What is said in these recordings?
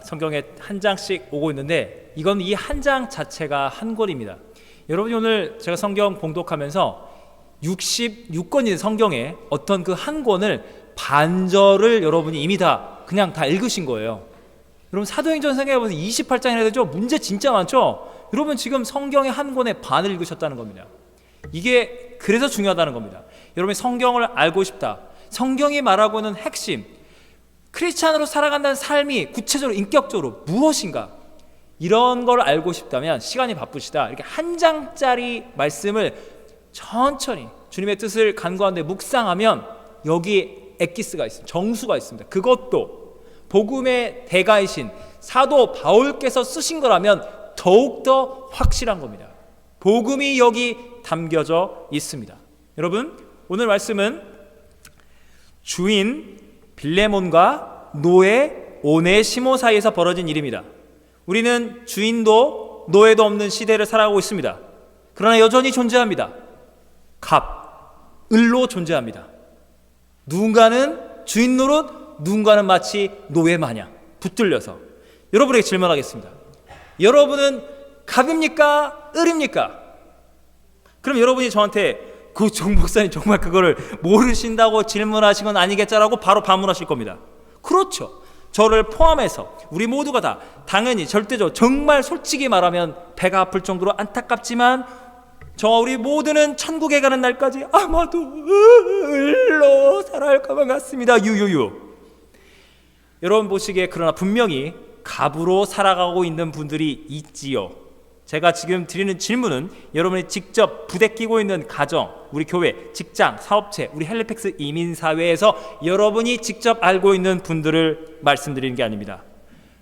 성경에 한 장씩 오고 있는데 이건 이 한 장 자체가 한 권입니다. 여러분이 오늘 제가 성경 봉독하면서 66권인 성경에 어떤 그 한 권을 반절을 여러분이 이미 그냥 다 읽으신 거예요. 여러분 사도행전 생각해보세요. 28장이나 되죠? 문제 진짜 많죠? 여러분 지금 성경의 한 권의 반을 읽으셨다는 겁니다. 이게 그래서 중요하다는 겁니다. 여러분이 성경을 알고 싶다. 성경이 말하고 있는 핵심, 크리스찬으로 살아간다는 삶이 구체적으로 인격적으로 무엇인가, 이런 걸 알고 싶다면 시간이 바쁘시다. 이렇게 한 장짜리 말씀을 천천히 주님의 뜻을 간구하는데 묵상하면 여기 엑기스가 있습니다. 정수가 있습니다. 그것도 복음의 대가이신 사도 바울께서 쓰신 거라면 더욱더 확실한 겁니다. 복음이 여기 담겨져 있습니다. 여러분, 오늘 말씀은 주인 빌레몬과 노예 오네시모 사이에서 벌어진 일입니다. 우리는 주인도 노예도 없는 시대를 살아가고 있습니다. 그러나 여전히 존재합니다. 갑, 을로 존재합니다. 누군가는 주인 노릇, 누군가는 마치 노예 마냥 붙들려서. 여러분에게 질문하겠습니다. 여러분은 갑입니까? 을입니까? 그럼 여러분이 저한테 그 정 목사님 정말 그거를 모르신다고 질문하신 건 아니겠자라고 바로 반문하실 겁니다. 그렇죠. 저를 포함해서 우리 모두가 다 당연히 절대적으로 정말 솔직히 말하면 배가 아플 정도로 안타깝지만 저와 우리 모두는 천국에 가는 날까지 아마도 을로 살아갈 것만 같습니다. 유유유. 여러분 보시기에 그러나 분명히 갑으로 살아가고 있는 분들이 있지요. 제가 지금 드리는 질문은 여러분이 직접 부대끼고 있는 가정, 우리 교회, 직장, 사업체, 우리 헬리팩스 이민사회에서 여러분이 직접 알고 있는 분들을 말씀드리는 게 아닙니다.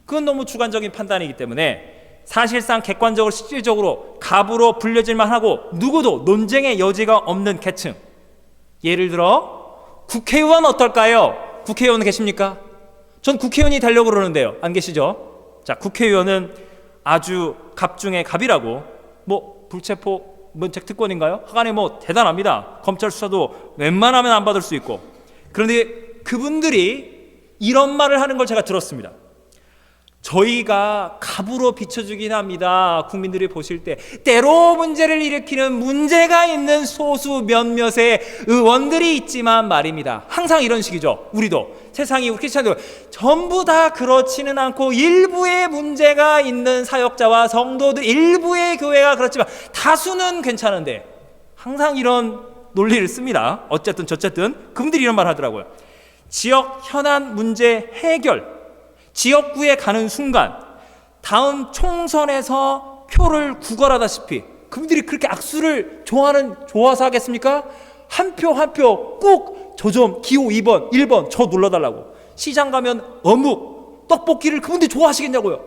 그건 너무 주관적인 판단이기 때문에 사실상 객관적으로 실질적으로 갑으로 불려질만 하고 누구도 논쟁의 여지가 없는 계층, 예를 들어 국회의원 어떨까요? 국회의원 계십니까? 전 국회의원이 되려고 그러는데요. 안 계시죠? 자, 국회의원은 아주 갑 중에 갑이라고, 불체포 면책 특권인가요? 하간에 대단합니다. 검찰 수사도 웬만하면 안 받을 수 있고. 그런데 그분들이 이런 말을 하는 걸 제가 들었습니다. 저희가 갑으로 비춰주긴 합니다. 국민들이 보실 때 때로 문제를 일으키는 문제가 있는 소수 몇몇의 의원들이 있지만 말입니다. 항상 이런 식이죠. 우리도 세상이 우리 크리스찬들 전부 다 그렇지는 않고 일부의 문제가 있는 사역자와 성도들, 일부의 교회가 그렇지만 다수는 괜찮은데 항상 이런 논리를 씁니다. 어쨌든 저쨌든 그분들이 이런 말 하더라고요. 지역 현안 문제 해결, 지역구에 가는 순간 다음 총선에서 표를 구걸하다시피, 그분들이 그렇게 악수를 좋아서 하겠습니까? 한 표 한 표 꼭 저 좀 기호 2번 1번 저 눌러달라고. 시장 가면 어묵 떡볶이를 그분들이 좋아하시겠냐고요.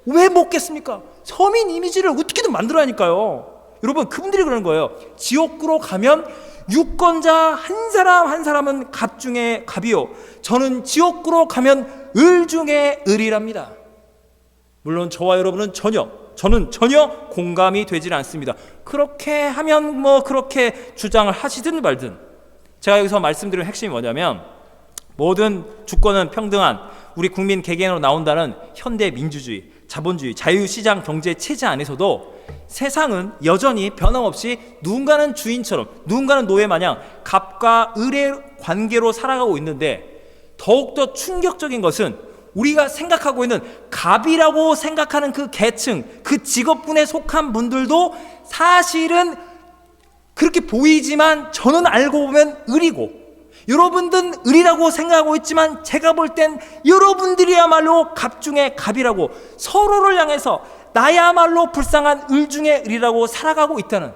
왜 먹겠습니까? 서민 이미지를 어떻게든 만들어야 하니까요. 여러분, 그분들이 그러는 거예요. 지역구로 가면 유권자 한 사람 한 사람은 갑 중에 갑이요, 저는 지역구로 가면 을 중에 을이랍니다. 물론 저와 여러분은 저는 전혀 공감이 되질 않습니다. 그렇게 하면 그렇게 주장을 하시든 말든, 제가 여기서 말씀드리는 핵심이 뭐냐면, 모든 주권은 평등한 우리 국민 개개인으로 나온다는 현대 민주주의, 자본주의, 자유시장 경제 체제 안에서도 세상은 여전히 변함없이 누군가는 주인처럼 누군가는 노예 마냥 갑과 을의 관계로 살아가고 있는데, 더욱더 충격적인 것은 우리가 생각하고 있는 갑이라고 생각하는 그 계층, 그 직업군에 속한 분들도 사실은 그렇게 보이지만 저는 알고 보면 을이고, 여러분들은 을이라고 생각하고 있지만 제가 볼 땐 여러분들이야말로 갑 중에 갑이라고, 서로를 향해서 나야말로 불쌍한 을 중에 을이라고 살아가고 있다는,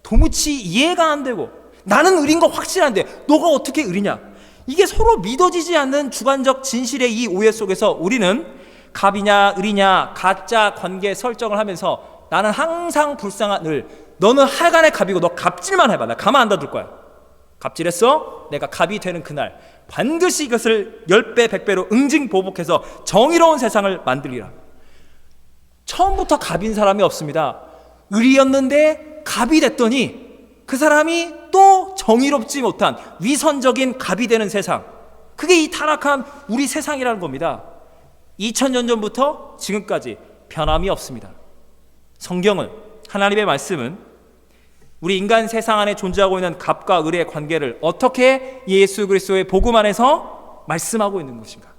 도무지 이해가 안 되고, 나는 을인 거 확실한데 너가 어떻게 을이냐, 이게 서로 믿어지지 않는 주관적 진실의 이 오해 속에서 우리는 갑이냐 을이냐 가짜 관계 설정을 하면서 나는 항상 불쌍한 을, 너는 하간의 갑이고 너 갑질만 해봐, 나 가만 안 놔둘 거야. 갑질했어? 내가 갑이 되는 그날 반드시 이것을 10배 100배로 응징보복해서 정의로운 세상을 만들리라. 처음부터 갑인 사람이 없습니다. 을이었는데 갑이 됐더니 그 사람이 또 정의롭지 못한 위선적인 갑이 되는 세상, 그게 이 타락한 우리 세상이라는 겁니다. 2000년 전부터 지금까지 변함이 없습니다. 성경은, 하나님의 말씀은 우리 인간 세상 안에 존재하고 있는 갑과 을의 관계를 어떻게 예수 그리스도의 복음 안에서 말씀하고 있는 것인가?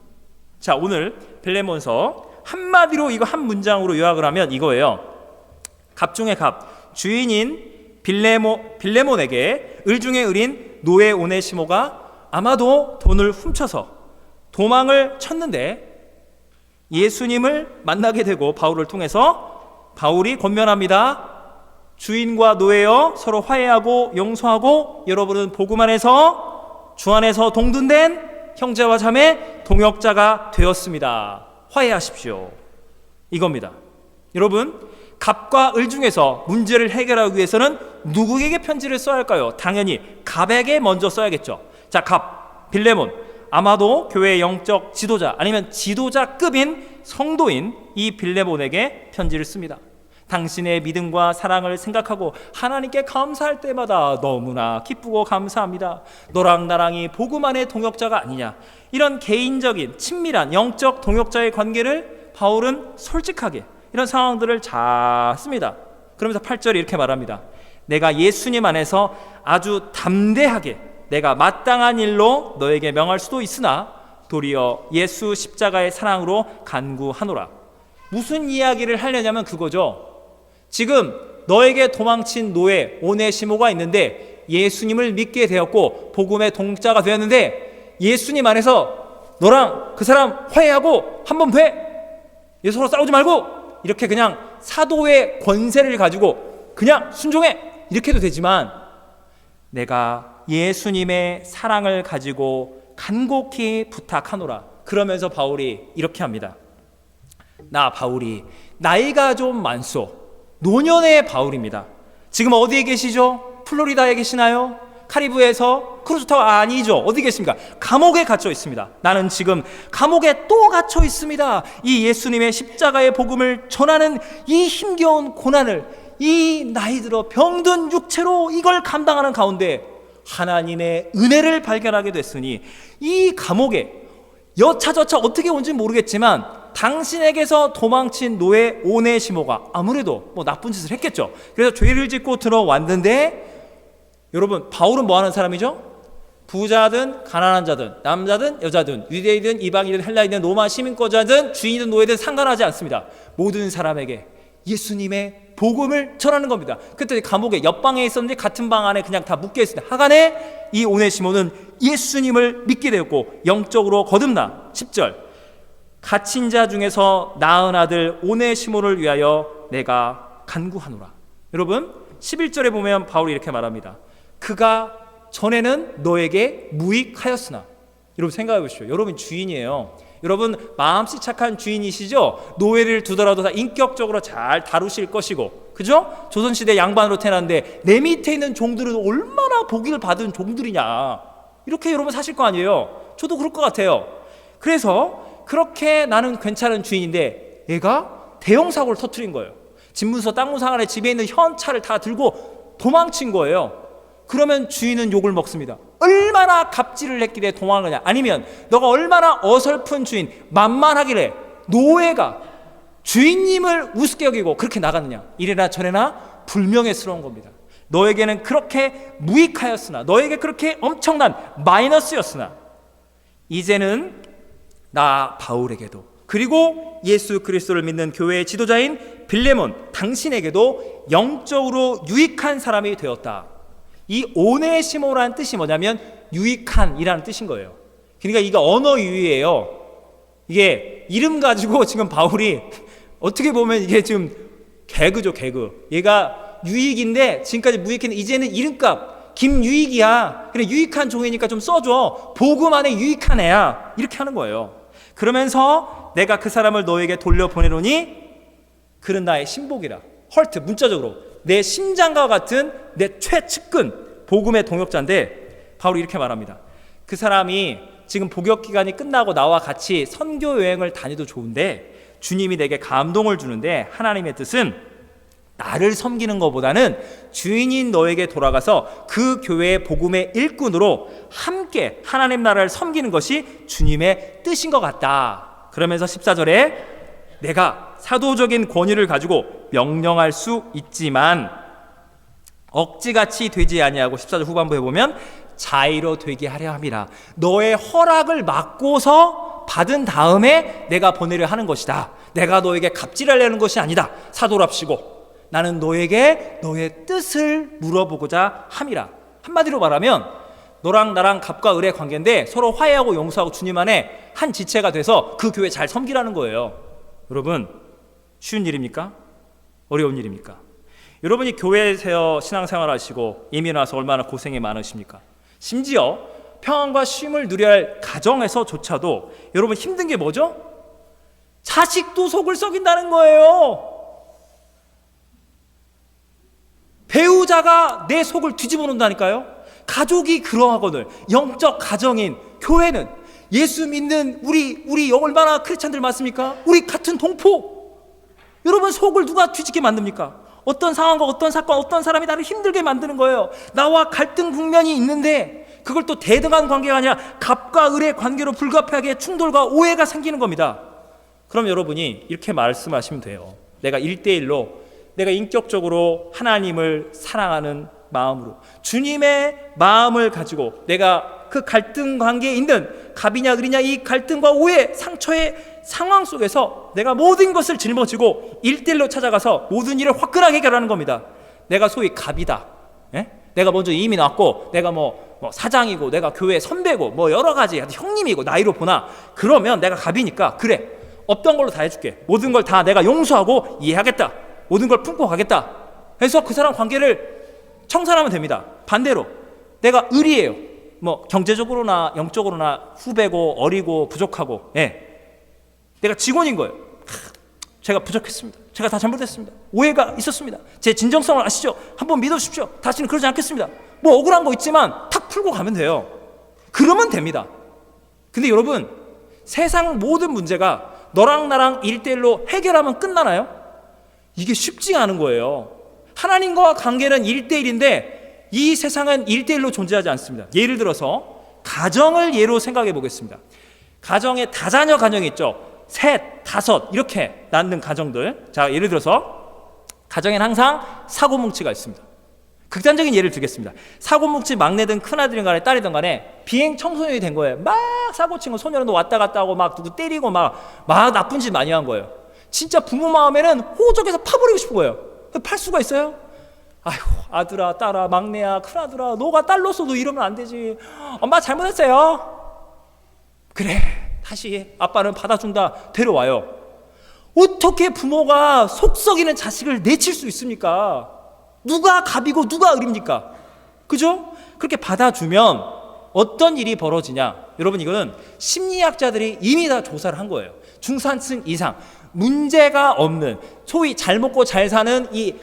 자, 오늘 빌레몬서 한마디로 이거 한 문장으로 요약을 하면 이거예요. 갑 중의 갑, 주인인 빌레몬에게 을 중의 을인 노예 오네시모가 아마도 돈을 훔쳐서 도망을 쳤는데 예수님을 만나게 되고 바울을 통해서 바울이 권면합니다. 주인과 노예여 서로 화해하고 용서하고 여러분은 복음 안에서 주 안에서 동등된 형제와 자매 동역자가 되었습니다. 화해하십시오. 이겁니다. 여러분, 갑과 을 중에서 문제를 해결하기 위해서는 누구에게 편지를 써야 할까요? 당연히 갑에게 먼저 써야겠죠. 자, 갑, 빌레몬, 아마도 교회의 영적 지도자 아니면 지도자급인 성도인 이 빌레몬에게 편지를 씁니다. 당신의 믿음과 사랑을 생각하고 하나님께 감사할 때마다 너무나 기쁘고 감사합니다. 너랑 나랑이 복음 안의 동역자가 아니냐. 이런 개인적인 친밀한 영적 동역자의 관계를 바울은 솔직하게 이런 상황들을 잘 씁니다. 그러면서 8절에 이렇게 말합니다. 내가 예수님 안에서 아주 담대하게 내가 마땅한 일로 너에게 명할 수도 있으나 도리어 예수 십자가의 사랑으로 간구하노라. 무슨 이야기를 하려냐면 그거죠. 지금 너에게 도망친 노예 오네시모가 있는데 예수님을 믿게 되었고 복음의 동자가 되었는데 예수님 안에서 너랑 그 사람 화해하고 한번 돼. 서로 싸우지 말고 이렇게 그냥 사도의 권세를 가지고 그냥 순종해 이렇게 해도 되지만 내가 예수님의 사랑을 가지고 간곡히 부탁하노라. 그러면서 바울이 이렇게 합니다. 나 바울이 나이가 좀 많소. 노년의 바울입니다. 지금 어디에 계시죠? 플로리다에 계시나요? 카리브에서 크루즈타워 아니죠. 어디 계십니까? 감옥에 갇혀 있습니다. 나는 지금 감옥에 또 갇혀 있습니다. 이 예수님의 십자가의 복음을 전하는 이 힘겨운 고난을 이 나이 들어 병든 육체로 이걸 감당하는 가운데 하나님의 은혜를 발견하게 됐으니 이 감옥에 여차저차 어떻게 온지 모르겠지만 당신에게서 도망친 노예 오네시모가 아무래도 나쁜 짓을 했겠죠. 그래서 죄를 짓고 들어왔는데 여러분 바울은 뭐 하는 사람이죠? 부자든 가난한 자든 남자든 여자든 유대인이든 이방인이든 헬라인이든 로마 시민권자든 주인이든 노예든 상관하지 않습니다. 모든 사람에게 예수님의 복음을 전하는 겁니다. 그때 감옥에 옆방에 있었는데 같은 방 안에 그냥 다 묶여 있습니다. 하간에 이 오네시모는 예수님을 믿게 되었고 영적으로 거듭나 10절 갇힌 자 중에서 낳은 아들 오네시모를 위하여 내가 간구하노라. 여러분 11절에 보면 바울이 이렇게 말합니다. 그가 전에는 너에게 무익하였으나. 여러분 생각해 보십시오. 여러분 주인이에요. 여러분 마음씨 착한 주인이시죠? 노예를 두더라도 다 인격적으로 잘 다루실 것이고, 그죠? 조선시대 양반으로 태어났는데 내 밑에 있는 종들은 얼마나 복을 받은 종들이냐, 이렇게 여러분 사실 거 아니에요? 저도 그럴 것 같아요. 그래서 그렇게 나는 괜찮은 주인인데 얘가 대형 사고를 터뜨린 거예요. 집문서 땅문상 안에 집에 있는 현차를 다 들고 도망친 거예요. 그러면 주인은 욕을 먹습니다. 얼마나 갑질을 했길래 도망가냐, 아니면 너가 얼마나 어설픈 주인, 만만하길래 노예가 주인님을 우습게 여기고 그렇게 나갔느냐. 이래나 저래나 불명예스러운 겁니다. 너에게는 그렇게 무익하였으나, 너에게 그렇게 엄청난 마이너스였으나 이제는 나 바울에게도, 그리고 예수 그리스도를 믿는 교회의 지도자인 빌레몬 당신에게도 영적으로 유익한 사람이 되었다. 이 오네시모라는 뜻이 뭐냐면 유익한이라는 뜻인 거예요. 그러니까 이게 언어 유희예요. 이게 이름 가지고 지금 바울이 어떻게 보면 이게 지금 개그죠, 개그. 얘가 유익인데 지금까지 무익했는데 이제는 이름값 김유익이야. 그래, 유익한 종이니까 좀 써줘. 복음 안에 유익한 애야. 이렇게 하는 거예요. 그러면서 내가 그 사람을 너에게 돌려보내노니 그는 나의 신복이라. 헐트, 문자적으로 내 심장과 같은 내 최측근 복음의 동역자인데 바울이 이렇게 말합니다. 그 사람이 지금 복역 기간이 끝나고 나와 같이 선교 여행을 다녀도 좋은데 주님이 내게 감동을 주는데 하나님의 뜻은 나를 섬기는 것보다는 주인인 너에게 돌아가서 그 교회의 복음의 일꾼으로 함께 하나님 나라를 섬기는 것이 주님의 뜻인 것 같다. 그러면서 14절에 내가 사도적인 권위를 가지고 명령할 수 있지만 억지같이 되지 아니하고 14절 후반부에 보면 자의로 되게 하려 함이라. 너의 허락을 받고서 받은 다음에 내가 보내려 하는 것이다. 내가 너에게 갑질하려는 것이 아니다. 사도랍시고 나는 너에게 너의 뜻을 물어보고자 함이라. 한마디로 말하면 너랑 나랑 갑과 을의 관계인데 서로 화해하고 용서하고 주님 안에 한 지체가 돼서 그 교회 잘 섬기라는 거예요. 여러분, 쉬운 일입니까? 어려운 일입니까? 여러분이 교회에서 신앙생활 하시고 이민 와서 얼마나 고생이 많으십니까? 심지어 평안과 쉼을 누려야 할 가정에서조차도 여러분 힘든 게 뭐죠? 자식도 속을 썩인다는 거예요. 배우자가 내 속을 뒤집어 놓는다니까요. 가족이 그러하거늘 영적 가정인 교회는 예수 믿는 우리 얼마나 크리스찬들 많습니까? 우리 같은 동포. 여러분 속을 누가 뒤집게 만듭니까? 어떤 상황과 어떤 사건, 어떤 사람이 나를 힘들게 만드는 거예요. 나와 갈등 국면이 있는데 그걸 또 대등한 관계가 아니라 갑과 을의 관계로 불가피하게 충돌과 오해가 생기는 겁니다. 그럼 여러분이 이렇게 말씀하시면 돼요. 내가 1대1로 내가 인격적으로 하나님을 사랑하는 마음으로 주님의 마음을 가지고 내가 그 갈등 관계에 있는 갑이냐 을이냐 이 갈등과 오해, 상처의 상황 속에서 내가 모든 것을 짊어지고 1대1로 찾아가서 모든 일을 화끈하게 해결하는 겁니다. 내가 소위 갑이다. 예? 내가 먼저 이민 왔고 내가 뭐 사장이고 내가 교회 선배고 뭐 여러 가지 형님이고 나이로 보나 그러면 내가 갑이니까 그래 없던 걸로 다 해줄게. 모든 걸 다 내가 용서하고 이해하겠다. 모든 걸 품고 가겠다 해서 그 사람 관계를 청산하면 됩니다. 반대로 내가 을이에요. 뭐 경제적으로나 영적으로나 후배고 어리고 부족하고 내가 직원인 거예요. 제가 부족했습니다. 제가 다 잘못했습니다. 오해가 있었습니다. 제 진정성을 아시죠? 한번 믿어주십시오. 다시는 그러지 않겠습니다. 뭐 억울한 거 있지만 탁 풀고 가면 돼요. 그러면 됩니다. 근데 여러분 세상 모든 문제가 너랑 나랑 1대1로 해결하면 끝나나요? 이게 쉽지가 않은 거예요. 하나님과 관계는 1대1인데 이 세상은 1대1로 존재하지 않습니다. 예를 들어서 가정을 예로 생각해 보겠습니다. 가정에 다자녀 가정이 있죠. 셋, 다섯 이렇게 낳는 가정들. 자, 예를 들어서 가정에는 항상 사고뭉치가 있습니다. 극단적인 예를 들겠습니다. 사고뭉치 막내든 큰아들인 간에 딸이든 간에 비행 청소년이 된 거예요. 막 사고친 거 소년은 왔다 갔다 하고 막 누구 때리고 막 나쁜 짓 많이 한 거예요. 진짜 부모 마음에는 호적에서 파버리고 싶은 거예요. 팔 수가 있어요? 아이고 아들아 딸아 막내야 큰아들아 너가 딸로서도 이러면 안 되지. 엄마 잘못했어요. 그래 다시 아빠는 받아준다. 데려와요. 어떻게 부모가 속 썩이는 자식을 내칠 수 있습니까? 누가 갑이고 누가 을입니까? 그죠? 그렇게 받아주면 어떤 일이 벌어지냐? 여러분 이거는 심리학자들이 이미 다 조사를 한 거예요. 중산층 이상 문제가 없는 소위 잘 먹고 잘 사는 이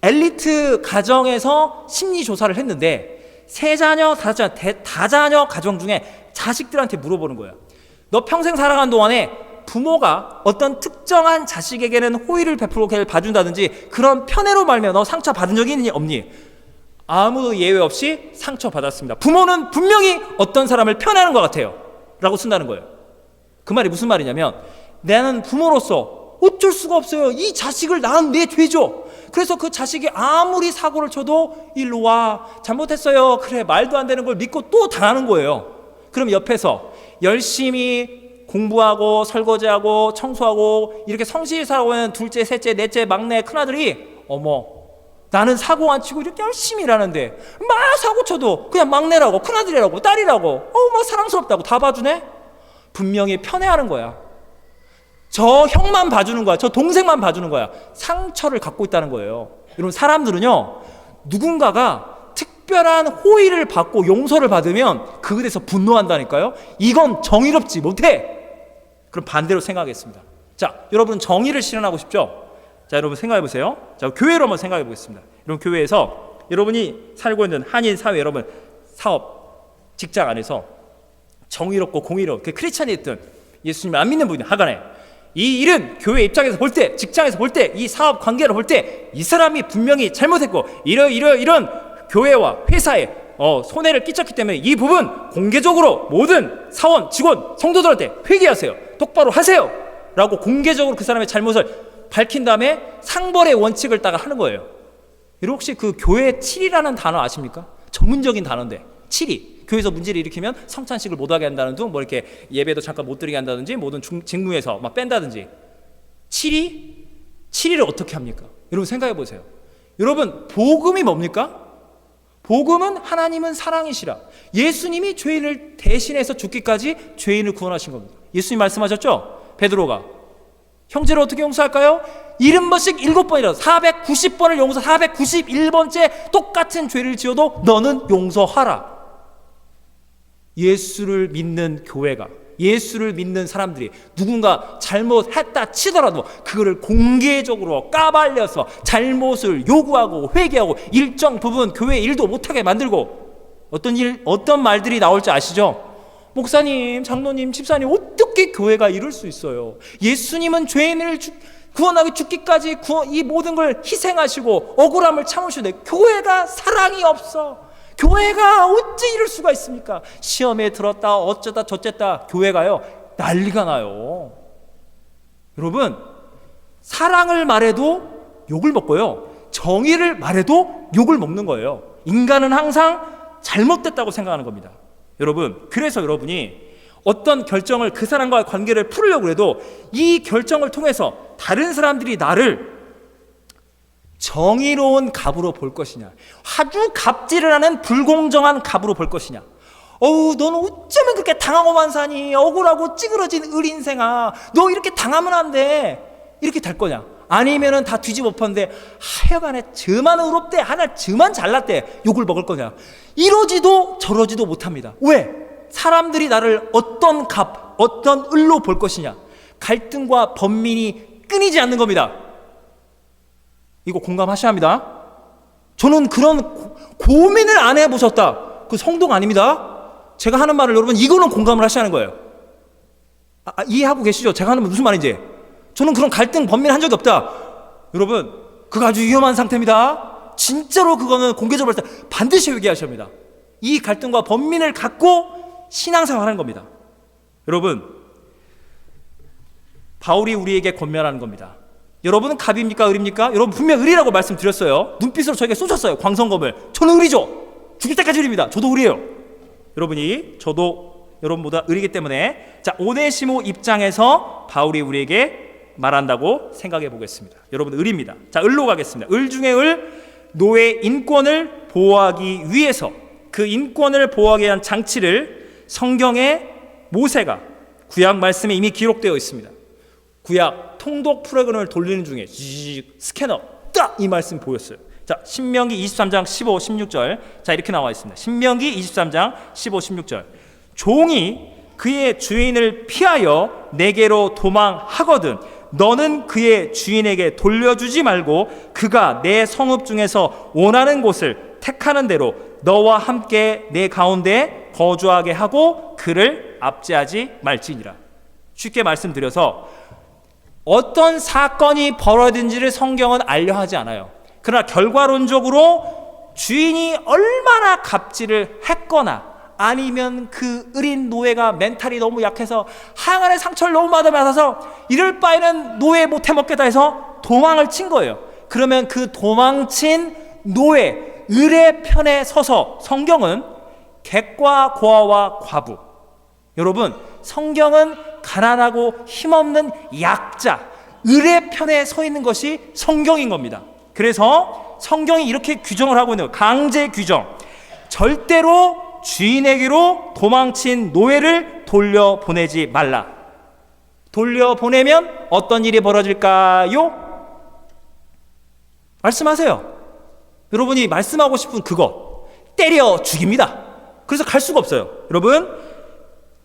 엘리트 가정에서 심리 조사를 했는데 세자녀, 다자녀 가정 중에 자식들한테 물어보는 거예요. 너 평생 살아간 동안에 부모가 어떤 특정한 자식에게는 호의를 베풀고 걔를 봐준다든지 그런 편애로 말미암아 너 상처 받은 적이 있니 없니? 아무 예외 없이 상처 받았습니다. 부모는 분명히 어떤 사람을 편애하는 것 같아요 라고 쓴다는 거예요. 그 말이 무슨 말이냐면 나는 부모로서 어쩔 수가 없어요. 이 자식을 낳은 내 죄죠. 그래서 그 자식이 아무리 사고를 쳐도 일로 와 잘못했어요. 그래 말도 안 되는 걸 믿고 또 당하는 거예요. 그럼 옆에서 열심히 공부하고 설거지하고 청소하고 이렇게 성실히 살아오는 둘째, 셋째, 넷째, 막내, 큰아들이 어머 나는 사고 안 치고 이렇게 열심히 일하는데 막 사고 쳐도 그냥 막내라고 큰아들이라고 딸이라고 막 사랑스럽다고 다 봐주네? 분명히 편애하는 거야. 저 형만 봐주는 거야. 저 동생만 봐주는 거야. 상처를 갖고 있다는 거예요. 여러분 사람들은요 누군가가 특별한 호의를 받고 용서를 받으면 그것에 대해서 분노한다니까요. 이건 정의롭지 못해. 그럼 반대로 생각하겠습니다. 자, 여러분 정의를 실현하고 싶죠? 자, 여러분 생각해 보세요. 자, 교회로 한번 생각해 보겠습니다. 여러분 교회에서 여러분이 살고 있는 한인 사회 여러분 사업, 직장 안에서 정의롭고 공의롭고 크리스찬이 됐든 예수님을 안 믿는 분이 하간에 이 일은 교회 입장에서 볼 때, 직장에서 볼 때, 이 사업 관계를 볼 때 이 사람이 분명히 잘못했고 이런 교회와 회사에 손해를 끼쳤기 때문에 이 부분 공개적으로 모든 사원, 직원, 성도들한테 회개하세요. 똑바로 하세요 라고 공개적으로 그 사람의 잘못을 밝힌 다음에 상벌의 원칙을 따라 하는 거예요. 여러분 혹시 그 교회 7이라는 단어 아십니까? 전문적인 단어인데 7이 교회에서 문제를 일으키면 성찬식을 못하게 한다는 둥, 뭐 이렇게 예배도 잠깐 못 드리게 한다든지 모든 직무에서 막 뺀다든지. 7위를 어떻게 합니까? 여러분 생각해 보세요. 여러분 복음이 뭡니까? 복음은 하나님은 사랑이시라. 예수님이 죄인을 대신해서 죽기까지 죄인을 구원하신 겁니다. 예수님 말씀하셨죠? 베드로가 형제를 어떻게 용서할까요? 70번씩 7번이라도 490번을 용서, 491번째 똑같은 죄를 지어도 너는 용서하라. 예수를 믿는 교회가, 예수를 믿는 사람들이 누군가 잘못했다 치더라도 그거를 공개적으로 까발려서 잘못을 요구하고 회개하고 일정 부분 교회 일도 못하게 만들고 어떤 말들이 나올지 아시죠? 목사님, 장로님, 집사님, 어떻게 교회가 이럴 수 있어요? 예수님은 죄인을 구원하기 죽기까지 이 모든 걸 희생하시고 억울함을 참으시는데 교회가 사랑이 없어. 교회가 어찌 이럴 수가 있습니까? 시험에 들었다 어쩌다 저쩌다 교회가요 난리가 나요. 여러분 사랑을 말해도 욕을 먹고요, 정의를 말해도 욕을 먹는 거예요. 인간은 항상 잘못됐다고 생각하는 겁니다. 여러분 그래서 여러분이 어떤 결정을 그 사람과의 관계를 풀으려고 해도 이 결정을 통해서 다른 사람들이 나를 정의로운 갑으로 볼 것이냐, 아주 갑질을 하는 불공정한 갑으로 볼 것이냐. 너는 어쩌면 그렇게 당하고만 사니, 억울하고 찌그러진 을인생아, 너 이렇게 당하면 안 돼, 이렇게 될 거냐. 아니면은 다 뒤집어 엎었는데 하여간에 저만 의롭대, 하나 저만 잘났대, 욕을 먹을 거냐. 이러지도 저러지도 못합니다. 왜? 사람들이 나를 어떤 갑, 어떤 을로 볼 것이냐. 갈등과 번민이 끊이지 않는 겁니다. 이거 공감하셔야 합니다. 저는 그런 고민을 안 해보셨다, 그 성도가 아닙니다. 제가 하는 말을 여러분 이거는 공감을 하셔야 하는 거예요. 이해하고 계시죠? 제가 하는 말 무슨 말인지. 저는 그런 갈등 번민 한 적이 없다. 여러분 그거 아주 위험한 상태입니다. 진짜로 그거는 공개적으로 할 때 반드시 회개하셔야 합니다. 이 갈등과 번민을 갖고 신앙생활 하는 겁니다. 여러분 바울이 우리에게 권면하는 겁니다. 여러분은 갑입니까 을입니까? 여러분 분명 을이라고 말씀드렸어요. 눈빛으로 저에게 쏘셨어요. 광선검을. 저는 을이죠. 죽을 때까지 을입니다. 저도 을이에요. 여러분이 저도 여러분보다 을이기 때문에 자 오네시모 입장에서 바울이 우리에게 말한다고 생각해 보겠습니다. 여러분 을입니다. 자 을로 가겠습니다. 을 중에 을, 노예 인권을 보호하기 위해서 그 인권을 보호하기 위한 장치를 성경의 모세가 구약 말씀에 이미 기록되어 있습니다. 구약 통독 프로그램을 돌리는 중에 스캐너 딱 이 말씀 보였어요. 자 신명기 23장 15, 16절 자 이렇게 나와 있습니다. 신명기 23장 15, 16절 종이 그의 주인을 피하여 내게로 도망하거든 너는 그의 주인에게 돌려주지 말고 그가 내 성읍 중에서 원하는 곳을 택하는 대로 너와 함께 내 가운데 거주하게 하고 그를 압제하지 말지니라. 쉽게 말씀드려서 어떤 사건이 벌어진지를 성경은 알려하지 않아요. 그러나 결과론적으로 주인이 얼마나 갑질을 했거나 아니면 그 을인 노예가 멘탈이 너무 약해서 항안에 상처를 너무 많이 받아서 이럴 바에는 노예 못해 먹겠다 해서 도망을 친 거예요. 그러면 그 도망친 노예, 을의 편에 서서 성경은 객과 고아와 과부, 여러분 성경은 가난하고 힘없는 약자, 을의 편에 서 있는 것이 성경인 겁니다. 그래서 성경이 이렇게 규정을 하고 있는 거예요. 강제 규정. 절대로 주인에게로 도망친 노예를 돌려보내지 말라. 돌려보내면 어떤 일이 벌어질까요? 말씀하세요. 여러분이 말씀하고 싶은 그것 때려 죽입니다. 그래서 갈 수가 없어요. 여러분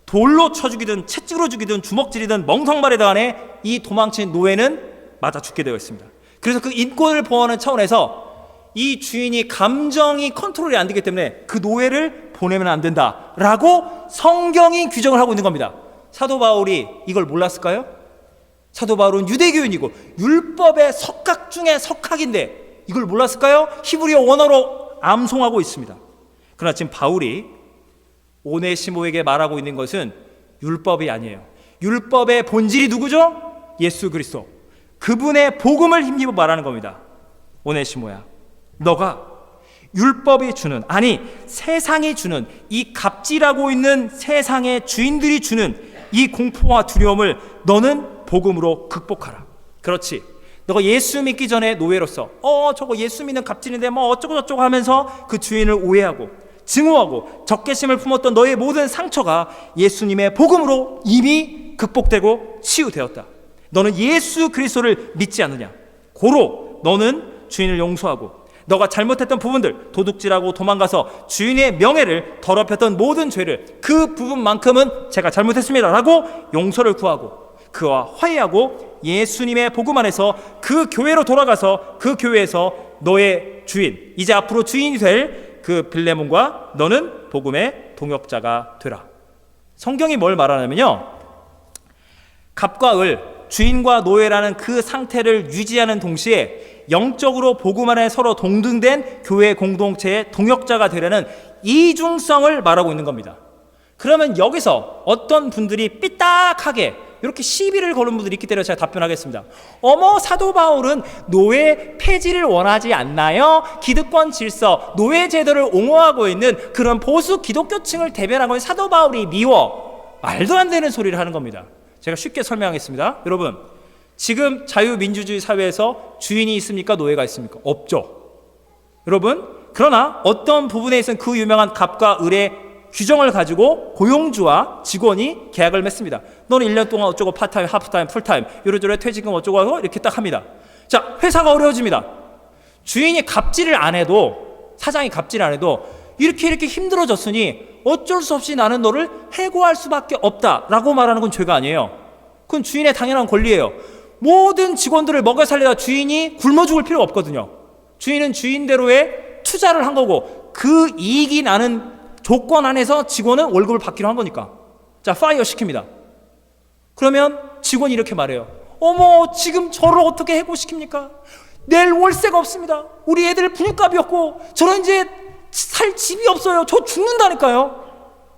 돌로 쳐 죽이든 채찍으로 죽이든 주먹질이든 멍석말이든 간에 이 도망친 노예는 맞아 죽게 되어 있습니다. 그래서 그 인권을 보호하는 차원에서 이 주인이 감정이 컨트롤이 안 되기 때문에 그 노예를 보내면 안 된다라고 성경이 규정을 하고 있는 겁니다. 사도 바울이 이걸 몰랐을까요? 사도 바울은 유대교인이고 율법의 석학 중에 석학인데 이걸 몰랐을까요? 히브리어 원어로 암송하고 있습니다. 그러나 지금 바울이 오네시모에게 말하고 있는 것은 율법이 아니에요. 율법의 본질이 누구죠? 예수 그리스도. 그분의 복음을 힘입어 말하는 겁니다. 오네시모야, 너가 율법이 주는, 아니 세상이 주는, 이 갑질하고 있는 세상의 주인들이 주는 이 공포와 두려움을 너는 복음으로 극복하라. 그렇지, 너가 예수 믿기 전에 노예로서 저거 예수 믿는 갑질인데 뭐 어쩌고 저쩌고 하면서 그 주인을 오해하고 증오하고 적개심을 품었던 너의 모든 상처가 예수님의 복음으로 이미 극복되고 치유되었다. 너는 예수 그리스도를 믿지 않느냐? 고로 너는 주인을 용서하고 너가 잘못했던 부분들, 도둑질하고 도망가서 주인의 명예를 더럽혔던 모든 죄를, 그 부분만큼은 제가 잘못했습니다 라고 용서를 구하고 그와 화해하고 예수님의 복음 안에서 그 교회로 돌아가서 그 교회에서 너의 주인, 이제 앞으로 주인이 될 그 빌레몬과 너는 복음의 동역자가 되라. 성경이 뭘 말하냐면요, 갑과 을, 주인과 노예라는 그 상태를 유지하는 동시에 영적으로 복음 안에 서로 동등된 교회 공동체의 동역자가 되려는 이중성을 말하고 있는 겁니다. 그러면 여기서 어떤 분들이 삐딱하게 이렇게 시비를 거는 분들이 있기 때문에 제가 답변하겠습니다. 사도 바울은 노예 폐지를 원하지 않나요? 기득권 질서, 노예 제도를 옹호하고 있는 그런 보수 기독교층을 대변하고 있는 사도 바울이 미워. 말도 안 되는 소리를 하는 겁니다. 제가 쉽게 설명하겠습니다. 여러분, 지금 자유민주주의 사회에서 주인이 있습니까? 노예가 있습니까? 없죠. 여러분, 그러나 어떤 부분에 있어서는 그 유명한 갑과 을의 규정을 가지고 고용주와 직원이 계약을 맺습니다. 너는 1년 동안 어쩌고 파타임, 하프타임, 풀타임, 요래저래 퇴직금 어쩌고 하고 이렇게 딱 합니다. 자, 회사가 어려워집니다. 주인이 갑질을 안 해도, 사장이 갑질을 안 해도 이렇게 힘들어졌으니 어쩔 수 없이 나는 너를 해고할 수밖에 없다라고 말하는 건 죄가 아니에요. 그건 주인의 당연한 권리예요. 모든 직원들을 먹여 살리다 주인이 굶어 죽을 필요가 없거든요. 주인은 주인대로의 투자를 한 거고 그 이익이 나는 조건 안에서 직원은 월급을 받기로 한 거니까. 자, 파이어 시킵니다. 그러면 직원이 이렇게 말해요. 지금 저를 어떻게 해고시킵니까? 내일 월세가 없습니다. 우리 애들 분유값이 없고 저는 이제 살 집이 없어요. 저 죽는다니까요.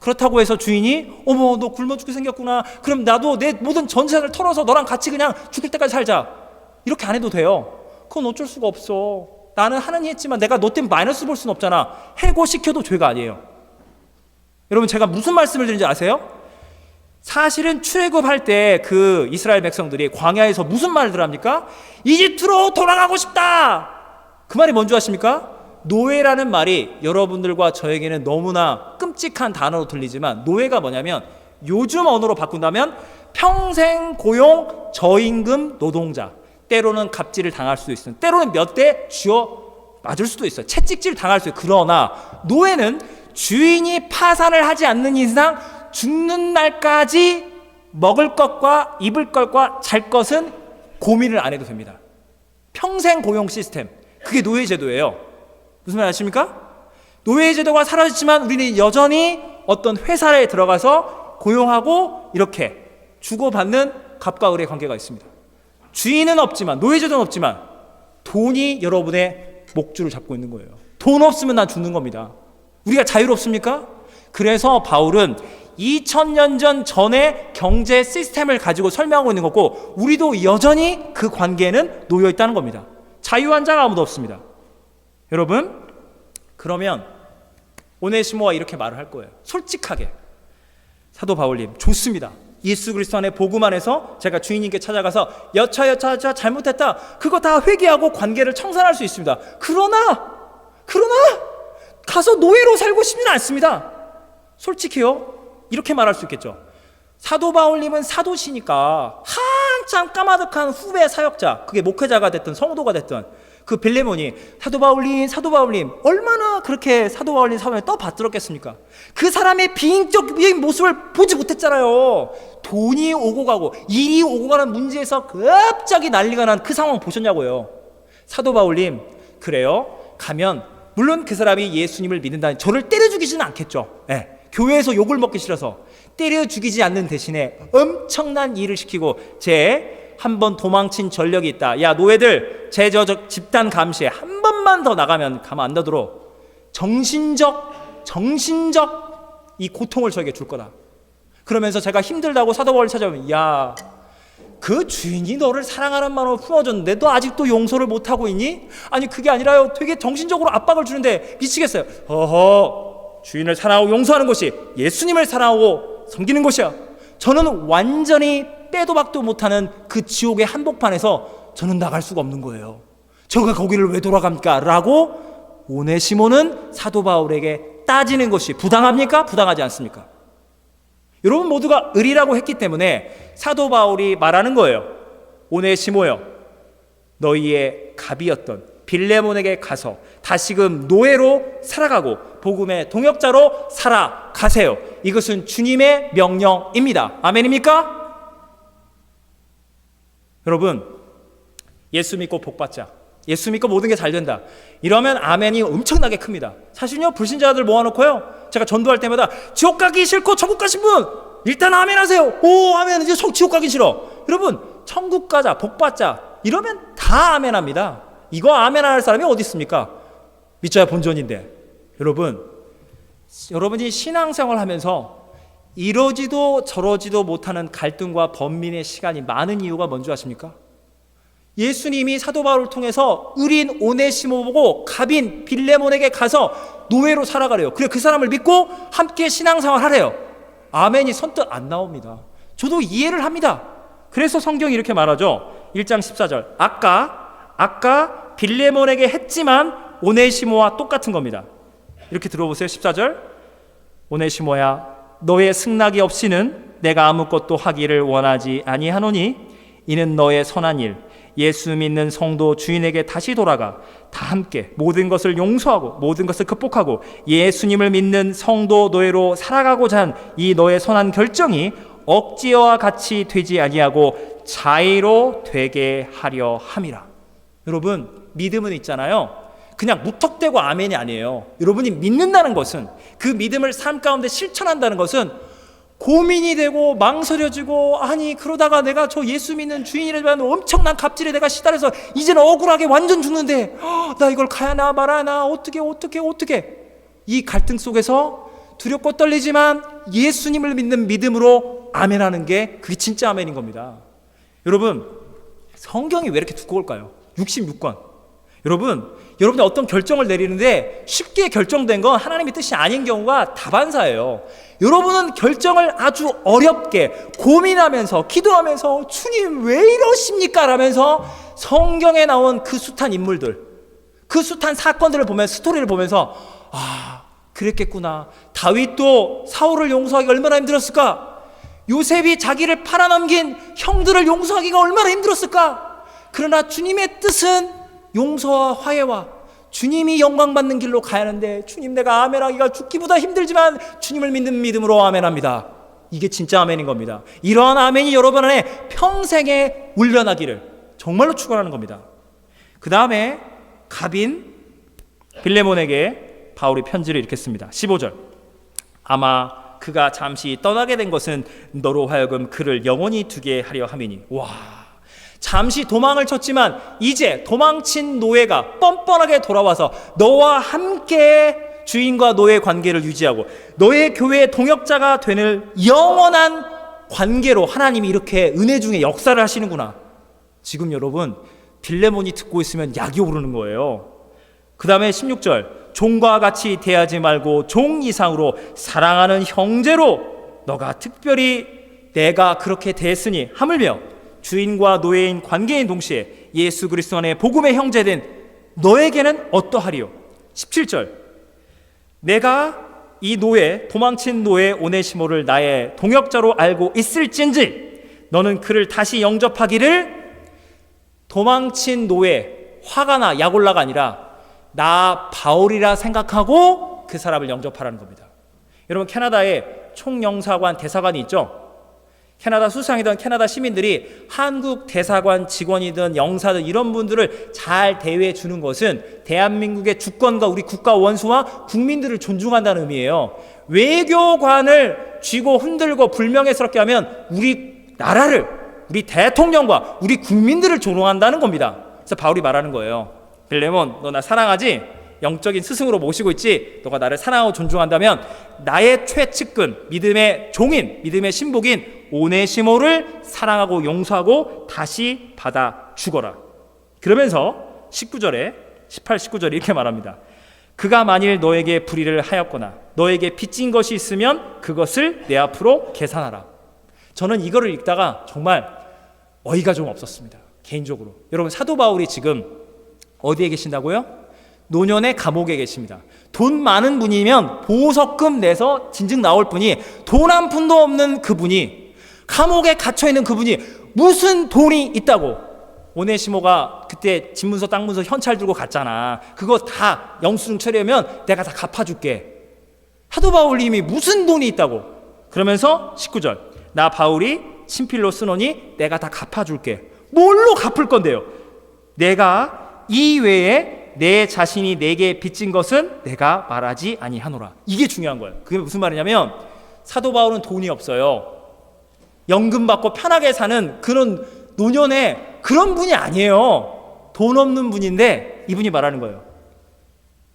그렇다고 해서 주인이 너 굶어 죽게 생겼구나. 그럼 나도 내 모든 전세를 털어서 너랑 같이 그냥 죽을 때까지 살자. 이렇게 안 해도 돼요. 그건 어쩔 수가 없어. 나는 하느니 했지만 내가 너 때문에 마이너스 볼 수는 없잖아. 해고시켜도 죄가 아니에요. 여러분, 제가 무슨 말씀을 드리는지 아세요? 사실은 출애굽할 때 그 이스라엘 백성들이 광야에서 무슨 말을 합니까? 이집트로 돌아가고 싶다. 그 말이 뭔지 아십니까? 노예라는 말이 여러분들과 저에게는 너무나 끔찍한 단어로 들리지만 노예가 뭐냐면 요즘 언어로 바꾼다면 평생 고용 저임금 노동자, 때로는 갑질을 당할 수도 있어요. 때로는 몇 대 쥐어 맞을 수도 있어요. 채찍질 당할 수 있어요. 그러나 노예는 주인이 파산을 하지 않는 이상 죽는 날까지 먹을 것과 입을 것과 잘 것은 고민을 안 해도 됩니다. 평생 고용 시스템, 그게 노예제도예요. 무슨 말 아십니까? 노예제도가 사라졌지만 우리는 여전히 어떤 회사에 들어가서 고용하고 이렇게 주고받는 갑과 을의 관계가 있습니다. 주인은 없지만, 노예제도는 없지만 돈이 여러분의 목줄을 잡고 있는 거예요. 돈 없으면 난 죽는 겁니다. 우리가 자유롭습니까? 그래서 바울은 2000년 전의 경제 시스템을 가지고 설명하고 있는 거고 우리도 여전히 그 관계에는 놓여 있다는 겁니다. 자유한 자가 아무도 없습니다. 여러분, 그러면 오네시모가 이렇게 말을 할 거예요. 솔직하게. 사도 바울님, 좋습니다. 예수 그리스도 안에 복음 안에서 제가 주인님께 찾아가서 여차 잘못했다. 그거 다 회개하고 관계를 청산할 수 있습니다. 그러나 가서 노예로 살고 싶지는 않습니다. 솔직히요, 이렇게 말할 수 있겠죠. 사도 바울님은 사도시니까 한참 까마득한 후배 사역자, 그게 목회자가 됐든 성도가 됐든 그 빌레몬이 사도 바울님 얼마나 그렇게 사도 바울님 사명에 떠받들었겠습니까? 그 사람의 비인격적인 모습을 보지 못했잖아요. 돈이 오고 가고 일이 오고 가는 문제에서 갑자기 난리가 난 그 상황 보셨냐고요. 사도 바울님, 그래요? 가면 물론 그 사람이 예수님을 믿는다니 저를 때려 죽이지는 않겠죠. 교회에서 욕을 먹기 싫어서 때려 죽이지 않는 대신에 엄청난 일을 시키고 한 번 도망친 전력이 있다. 야, 노예들, 제 집단 감시에 한 번만 더 나가면 가만 안 둬들어. 정신적 이 고통을 저에게 줄 거다. 그러면서 제가 힘들다고 사도 바울을 찾아오면, 야, 그 주인이 너를 사랑하는 마음으로 품어줬는데 너 아직도 용서를 못하고 있니? 아니 그게 아니라요, 되게 정신적으로 압박을 주는데 미치겠어요. 허허, 주인을 사랑하고 용서하는 것이 예수님을 사랑하고 섬기는 것이야. 저는 완전히 빼도 박도 못하는 그 지옥의 한복판에서 저는 나갈 수가 없는 거예요. 저가 거기를 왜 돌아갑니까? 라고 오네시모는 사도 바울에게 따지는 것이 부당합니까? 부당하지 않습니까? 여러분 모두가 의리라고 했기 때문에 사도 바울이 말하는 거예요. 오네시모여, 너희의 갑이었던 빌레몬에게 가서 다시금 노예로 살아가고 복음의 동역자로 살아가세요. 이것은 주님의 명령입니다. 아멘입니까? 여러분, 예수 믿고 복 받자, 예수 믿고 모든 게 잘 된다, 이러면 아멘이 엄청나게 큽니다. 사실요, 불신자들 모아놓고요, 제가 전도할 때마다 지옥 가기 싫고 천국 가신 분 일단 아멘 하세요. 오, 아멘. 이제 지옥 가기 싫어. 여러분, 천국 가자, 복 받자 이러면 다 아멘 합니다. 이거 아멘 안 할 사람이 어디 있습니까? 믿자야 본전인데. 여러분이 신앙생활 하면서 이러지도 저러지도 못하는 갈등과 번민의 시간이 많은 이유가 뭔지 아십니까? 예수님이 사도 바울을 통해서 의린 오네시모 보고 갑인 빌레몬에게 가서 노예로 살아가래요. 그래, 그 사람을 믿고 함께 신앙생활 하래요. 아멘이 선뜻 안 나옵니다. 저도 이해를 합니다. 그래서 성경이 이렇게 말하죠. 1장 14절. 아까 빌레몬에게 했지만 오네시모와 똑같은 겁니다. 이렇게 들어보세요. 14절. 오네시모야, 너의 승낙이 없이는 내가 아무것도 하기를 원하지 아니하노니 이는 너의 선한 일, 예수 믿는 성도 주인에게 다시 돌아가 다 함께 모든 것을 용서하고 모든 것을 극복하고 예수님을 믿는 성도 노예로 살아가고자 한 이 너의 선한 결정이 억지와 같이 되지 아니하고 자의로 되게 하려 함이라. 여러분, 믿음은 있잖아요, 그냥 무턱대고 아멘이 아니에요. 여러분이 믿는다는 것은, 그 믿음을 삶 가운데 실천한다는 것은 고민이 되고 망설여지고, 아니 그러다가 내가 저 예수 믿는 주인이라면 엄청난 갑질에 내가 시달려서 이제는 억울하게 완전 죽는데 나 이걸 가야나 말아나 어떻게 이 갈등 속에서 두렵고 떨리지만 예수님을 믿는 믿음으로 아멘하는 게 그게 진짜 아멘인 겁니다. 여러분, 성경이 왜 이렇게 두꺼울까요? 66권. 여러분이 어떤 결정을 내리는데 쉽게 결정된 건 하나님의 뜻이 아닌 경우가 다반사예요. 여러분은 결정을 아주 어렵게 고민하면서 기도하면서 주님 왜 이러십니까? 라면서 성경에 나온 그 숱한 인물들, 그 숱한 사건들을 보면서, 스토리를 보면서 그랬겠구나. 다윗도 사울을 용서하기가 얼마나 힘들었을까? 요셉이 자기를 팔아넘긴 형들을 용서하기가 얼마나 힘들었을까? 그러나 주님의 뜻은 용서와 화해와 주님이 영광받는 길로 가야 하는데, 주님 내가 아멘하기가 죽기보다 힘들지만 주님을 믿는 믿음으로 아멘합니다. 이게 진짜 아멘인 겁니다. 이러한 아멘이 여러분 안에 평생에 울려나기를 정말로 축원하는 겁니다. 그 다음에 갑인 빌레몬에게 바울이 편지를 이렇게 씁니다. 15절. 아마 그가 잠시 떠나게 된 것은 너로 하여금 그를 영원히 두게 하려 함이니. 와, 잠시 도망을 쳤지만 이제 도망친 노예가 뻔뻔하게 돌아와서 너와 함께 주인과 노예 관계를 유지하고 너의 교회의 동역자가 되는 영원한 관계로 하나님이 이렇게 은혜 중에 역사를 하시는구나. 지금 여러분, 빌레몬이 듣고 있으면 약이 오르는 거예요. 그 다음에 16절. 종과 같이 대하지 말고 종 이상으로 사랑하는 형제로 너가 특별히 내가 그렇게 대했으니 하물며 주인과 노예인 관계인 동시에 예수 그리스도 안에 복음의 형제된 너에게는 어떠하리요? 17절. 내가 이 노예, 도망친 노예 오네시모를 나의 동역자로 알고 있을진지 너는 그를 다시 영접하기를. 도망친 노예, 화가 나 약올라가 아니라 나 바울이라 생각하고 그 사람을 영접하라는 겁니다. 여러분, 캐나다에 총영사관 대사관이 있죠. 캐나다 수상이든 캐나다 시민들이 한국 대사관 직원이든 영사든 이런 분들을 잘 대우해 주는 것은 대한민국의 주권과 우리 국가 원수와 국민들을 존중한다는 의미예요. 외교관을 쥐고 흔들고 불명예스럽게 하면 우리 나라를, 우리 대통령과 우리 국민들을 조롱한다는 겁니다. 그래서 바울이 말하는 거예요. 빌레몬, 너 나 사랑하지? 영적인 스승으로 모시고 있지. 너가 나를 사랑하고 존중한다면 나의 최측근, 믿음의 종인, 믿음의 신복인 오네시모를 사랑하고 용서하고 다시 받아 주거라. 그러면서 19절에 18, 19절에 이렇게 말합니다. 그가 만일 너에게 불의를 하였거나 너에게 빚진 것이 있으면 그것을 내 앞으로 계산하라. 저는 이거를 읽다가 정말 어이가 좀 없었습니다. 개인적으로. 여러분, 사도 바울이 지금 어디에 계신다고요? 노년의 감옥에 계십니다. 돈 많은 분이면 보석금 내서 진즉 나올 분이 돈 한 푼도 없는 그분이, 감옥에 갇혀있는 그분이 무슨 돈이 있다고. 오네시모가 그때 집문서 땅문서 현찰 들고 갔잖아. 그거 다 영수증 처리하면 내가 다 갚아줄게. 사도 바울님이 무슨 돈이 있다고. 그러면서 19절, 나 바울이 친필로 쓰노니 내가 다 갚아줄게. 뭘로 갚을 건데요? 내가 이 외에 내 자신이 내게 빚진 것은 내가 말하지 아니하노라. 이게 중요한 거예요. 그게 무슨 말이냐면 사도 바울은 돈이 없어요. 연금 받고 편하게 사는 그런 노년의 그런 분이 아니에요. 돈 없는 분인데 이분이 말하는 거예요.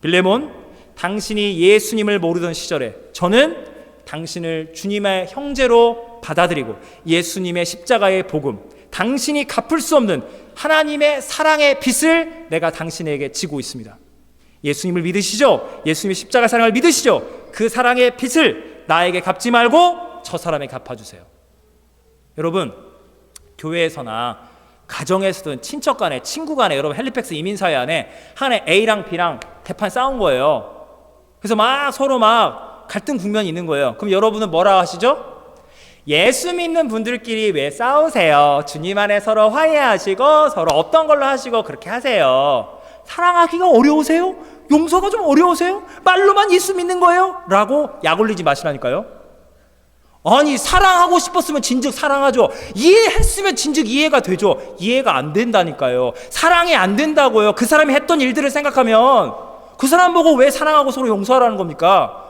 빌레몬, 당신이 예수님을 모르던 시절에 저는 당신을 주님의 형제로 받아들이고 예수님의 십자가의 복음, 당신이 갚을 수 없는 하나님의 사랑의 빚을 내가 당신에게 지고 있습니다. 예수님을 믿으시죠? 예수님의 십자가 사랑을 믿으시죠? 그 사랑의 빚을 나에게 갚지 말고 저 사람에게 갚아주세요. 여러분, 교회에서나 가정에서든 친척 간에, 친구 간에, 여러분 헬리팩스 이민사회 안에 한해 A랑 B랑 대판 싸운 거예요. 그래서 막 서로 막 갈등 국면이 있는 거예요. 그럼 여러분은 뭐라 하시죠? 예수 믿는 분들끼리 왜 싸우세요? 주님 안에 서로 화해하시고 서로 없던 걸로 하시고 그렇게 하세요. 사랑하기가 어려우세요? 용서가 좀 어려우세요? 말로만 예수 믿는 거예요? 라고 약 올리지 마시라니까요. 아니, 사랑하고 싶었으면 진즉 사랑하죠. 이해했으면 진즉 이해가 되죠. 이해가 안 된다니까요. 사랑이 안 된다고요. 그 사람이 했던 일들을 생각하면 그 사람 보고 왜 사랑하고 서로 용서하라는 겁니까?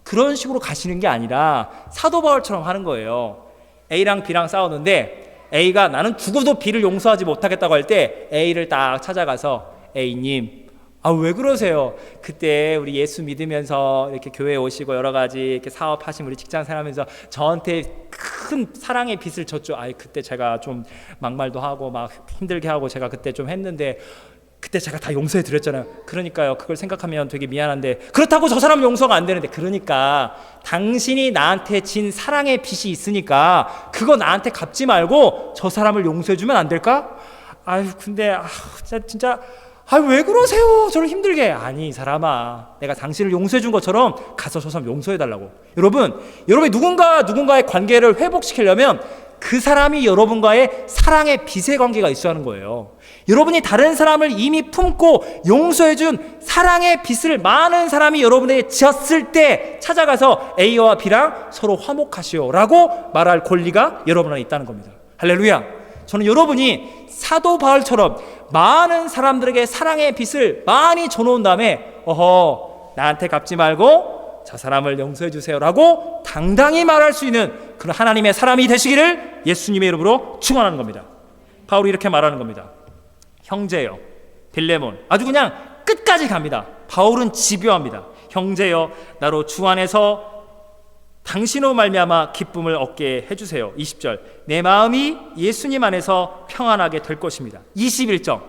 그런 식으로 가시는 게 아니라 사도 바울처럼 하는 거예요. A랑 B랑 싸우는데 A가 나는 죽어도 B를 용서하지 못하겠다고 할 때 A를 딱 찾아가서 A님, 왜 그러세요? 그때 우리 예수 믿으면서 이렇게 교회에 오시고 여러 가지 이렇게 사업하신 우리 직장 생활하면서 저한테 큰 사랑의 빚을 졌죠. 그때 제가 좀 막말도 하고 막 힘들게 하고 제가 그때 좀 했는데 그때 제가 다 용서해 드렸잖아요. 그러니까요, 그걸 생각하면 되게 미안한데 그렇다고 저 사람 용서가 안 되는데, 그러니까 당신이 나한테 진 사랑의 빚이 있으니까 그거 나한테 갚지 말고 저 사람을 용서해 주면 안 될까? 근데 진짜 왜 그러세요? 저를 힘들게. 아니, 이 사람아, 내가 당신을 용서해 준 것처럼 가서 저 사람 용서해 달라고. 여러분이 누군가의 관계를 회복시키려면 그 사람이 여러분과의 사랑의 빚의 관계가 있어야 하는 거예요. 여러분이 다른 사람을 이미 품고 용서해준 사랑의 빚을 많은 사람이 여러분에게 지었을 때 찾아가서 A와 B랑 서로 화목하시오 라고 말할 권리가 여러분 안에 있다는 겁니다. 할렐루야. 저는 여러분이 사도 바울처럼 많은 사람들에게 사랑의 빚을 많이 줘놓은 다음에 나한테 갚지 말고 저 사람을 용서해 주세요 라고 당당히 말할 수 있는 그런 하나님의 사람이 되시기를 예수님의 이름으로 축원하는 겁니다. 바울이 이렇게 말하는 겁니다. 형제여, 빌레몬, 아주 그냥 끝까지 갑니다. 바울은 집요합니다. 형제여, 나로 주 안에서 당신으로 말미암아 기쁨을 얻게 해주세요. 20절, 내 마음이 예수님 안에서 평안하게 될 것입니다. 21절,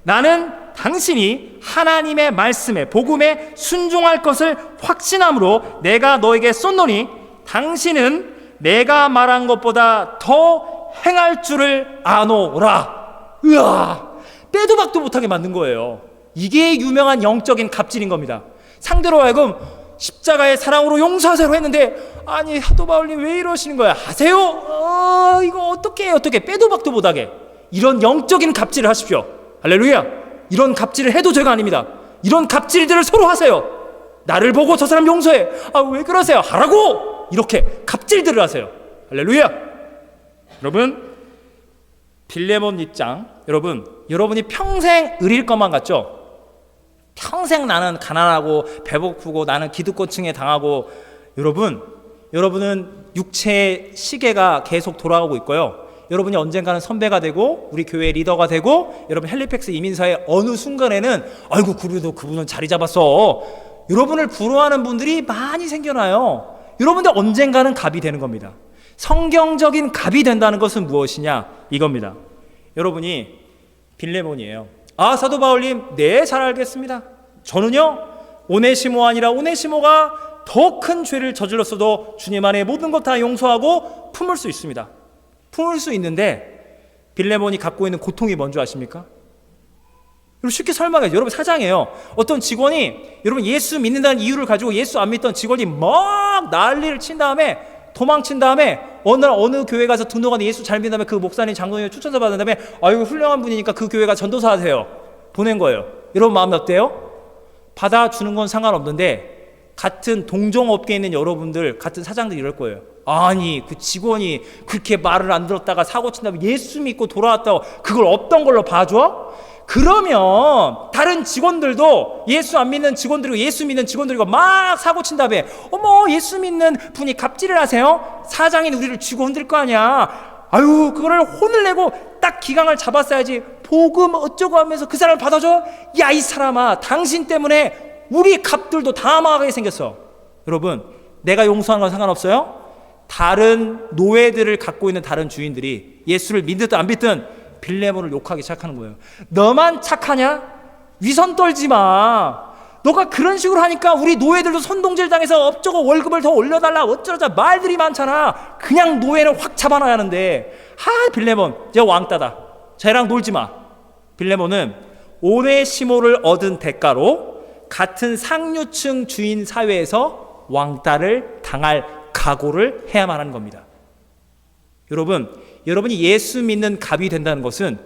나는 당신이 하나님의 말씀에 복음에 순종할 것을 확신함으로 내가 너에게 쏟노니 당신은 내가 말한 것보다 더 행할 줄을 아노라. 빼도 박도 못하게 만든 거예요. 이게 유명한 영적인 갑질인 겁니다. 상대로 하여금 십자가의 사랑으로 용서하세요 했는데, 아니, 사도 바울님 왜 이러시는 거야? 하세요? 이거 어떻게 빼도 박도 못하게 이런 영적인 갑질을 하십시오. 할렐루야. 이런 갑질을 해도 죄가 아닙니다. 이런 갑질들을 서로 하세요. 나를 보고 저 사람 용서해. 왜 그러세요? 하라고. 이렇게 갑질들을 하세요. 할렐루야. 여러분, 빌레몬 입장, 여러분이 평생 의릴 것만 같죠? 평생 나는 가난하고 배고프고 나는 기득권층에 당하고, 여러분은 육체의 시계가 계속 돌아가고 있고요. 여러분이 언젠가는 선배가 되고 우리 교회 리더가 되고 여러분 헬리팩스 이민사의 어느 순간에는 아이고 그래도 그분은 자리 잡았어, 여러분을 부러워하는 분들이 많이 생겨나요. 여러분들 언젠가는 갑이 되는 겁니다. 성경적인 갑이 된다는 것은 무엇이냐 이겁니다. 여러분이 빌레몬이에요. 아, 사도 바울님, 네, 잘 알겠습니다. 저는요 오네시모 아니라 오네시모가 더 큰 죄를 저질렀어도 주님 안에 모든 것 다 용서하고 품을 수 있습니다. 품을 수 있는데 빌레몬이 갖고 있는 고통이 뭔지 아십니까? 여러분 쉽게 설명해요. 여러분 사장이에요. 어떤 직원이 여러분 예수 믿는다는 이유를 가지고 예수 안 믿던 직원이 막 난리를 친 다음에 도망친 다음에 어느 날 어느 교회 가서 등록하는 예수 잘 믿는 다음에 그 목사님 장로님 추천서 받은 다음에 아이고 훌륭한 분이니까 그 교회가 전도사 하세요. 보낸 거예요. 여러분 마음이 어때요? 받아주는 건 상관없는데 같은 동종업계에 있는 여러분들 같은 사장들이 이럴 거예요. 아니 그 직원이 그렇게 말을 안 들었다가 사고 친 다음에 예수 믿고 돌아왔다고 그걸 없던 걸로 봐줘? 그러면 다른 직원들도 예수 안 믿는 직원들이고 예수 믿는 직원들이고 막 사고 친 다음에 어머 예수 믿는 분이 갑질을 하세요? 사장인 우리를 쥐고 흔들 거 아니야. 아유 그거를 혼을 내고 딱 기강을 잡았어야지. 복음 어쩌고 하면서 그 사람을 받아줘? 야 이 사람아, 당신 때문에 우리 갑들도 다 망하게 생겼어. 여러분 내가 용서하는 건 상관없어요. 다른 노예들을 갖고 있는 다른 주인들이 예수를 믿든 안 믿든 빌레몬을 욕하기 시작하는 거예요. 너만 착하냐? 위선 떨지 마. 너가 그런 식으로 하니까 우리 노예들도 손동질 당해서 업적고 월급을 더 올려달라 어쩌자 말들이 많잖아. 그냥 노예는 확 잡아놔야 하는데 빌레몬 쟤 왕따다. 쟤랑 놀지 마. 빌레몬은 오네시모를 얻은 대가로 같은 상류층 주인 사회에서 왕따를 당할 각오를 해야만 하는 겁니다. 여러분이 예수 믿는 갑이 된다는 것은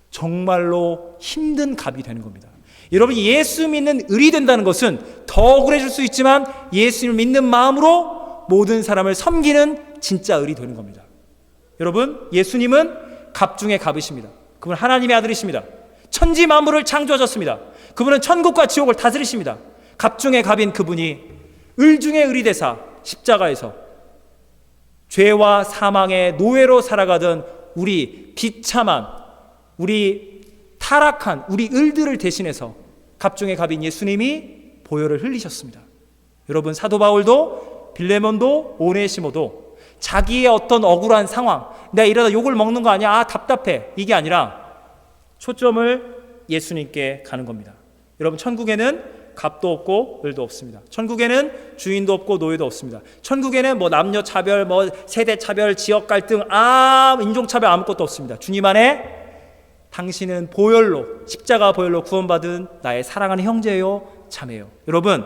정말로 힘든 갑이 되는 겁니다. 여러분이 예수 믿는 을이 된다는 것은 더 억울해질 수 있지만 예수를 믿는 마음으로 모든 사람을 섬기는 진짜 을이 되는 겁니다. 여러분 예수님은 갑 중에 갑이십니다. 그분은 하나님의 아들이십니다. 천지 만물을 창조하셨습니다. 그분은 천국과 지옥을 다스리십니다. 갑 중에 갑인 그분이 을 중에 을이 되사 십자가에서 죄와 사망의 노예로 살아가던 우리 비참한 우리 타락한 우리 을들을 대신해서 갑 중에 갑인 예수님이 보혈을 흘리셨습니다. 여러분 사도 바울도 빌레몬도 오네시모도 자기의 어떤 억울한 상황, 내가 이러다 욕을 먹는 거 아니야, 답답해, 이게 아니라 초점을 예수님께 가는 겁니다. 여러분 천국에는 갑도 없고 을도 없습니다. 천국에는 주인도 없고 노예도 없습니다. 천국에는 남녀 차별, 세대 차별, 지역 갈등, 인종 차별 아무것도 없습니다. 주님 안에 당신은 보혈로 십자가 보혈로 구원받은 나의 사랑하는 형제요 자매요. 여러분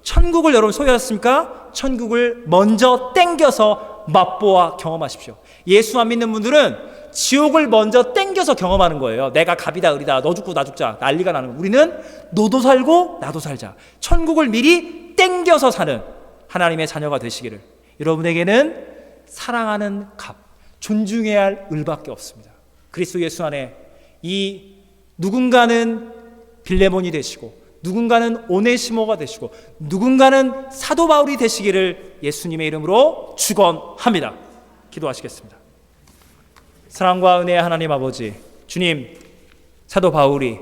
천국을 여러분 소유하셨습니까? 천국을 먼저 땡겨서 맛보아 경험하십시오. 예수 안 믿는 분들은 지옥을 먼저 땡겨서 경험하는 거예요. 내가 갑이다 을이다 너 죽고 나 죽자 난리가 나는 거예요. 우리는 너도 살고 나도 살자. 천국을 미리 땡겨서 사는 하나님의 자녀가 되시기를. 여러분에게는 사랑하는 갑, 존중해야 할 을밖에 없습니다. 그리스도 예수 안에 이 누군가는 빌레몬이 되시고 누군가는 오네시모가 되시고 누군가는 사도 바울이 되시기를 예수님의 이름으로 축원합니다. 기도하시겠습니다. 사랑과 은혜의 하나님 아버지, 주님, 사도 바울이